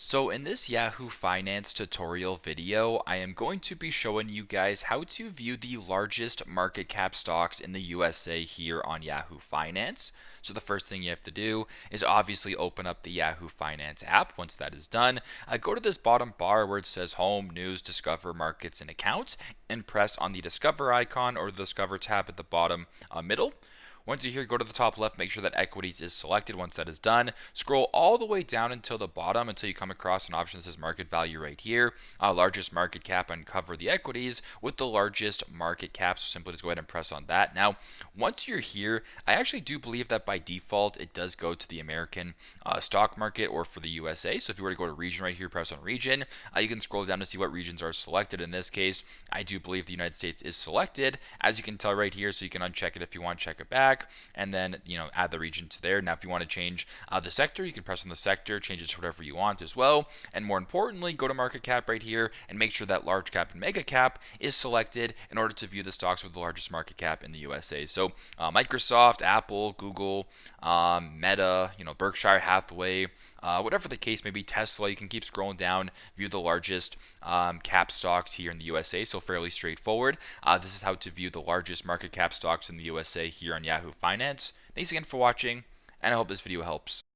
So in this Yahoo Finance tutorial video, I am going to be showing you guys how to view the largest market cap stocks in the USA here on Yahoo Finance. So the first thing you have to do is obviously open up the Yahoo Finance app. Once that is done, go to this bottom bar where it says Home, News, Discover, Markets, and Accounts, and press on the Discover icon or the Discover tab at the bottom middle. Once you're here, go to the top left, make sure that equities is selected. Once that is done, scroll all the way down until the bottom until you come across an option that says market value right here. Largest market cap, uncover the equities with the largest market cap. So simply just go ahead and press on that. Now, once you're here, I actually do believe that by default, it does go to the American stock market or for the USA. So if you were to go to region right here, press on region, you can scroll down to see what regions are selected. In this case, I do believe the United States is selected, as you can tell right here. So you can uncheck it if you want, check it back, and then add the region to there. Now if you want to change the sector, you can press on the sector, change it to whatever you want as well. And more importantly, go to market cap right here and make sure that large cap and mega cap is selected in order to view the stocks with the largest market cap in the USA. So Microsoft, Apple, Google, Meta, Berkshire Hathaway, whatever the case may be, Tesla. You can keep scrolling down, view the largest cap stocks here in the USA. So fairly straightforward. This is how to view the largest market cap stocks in the USA here on Yahoo Finance. Thanks again for watching, and I hope this video helps.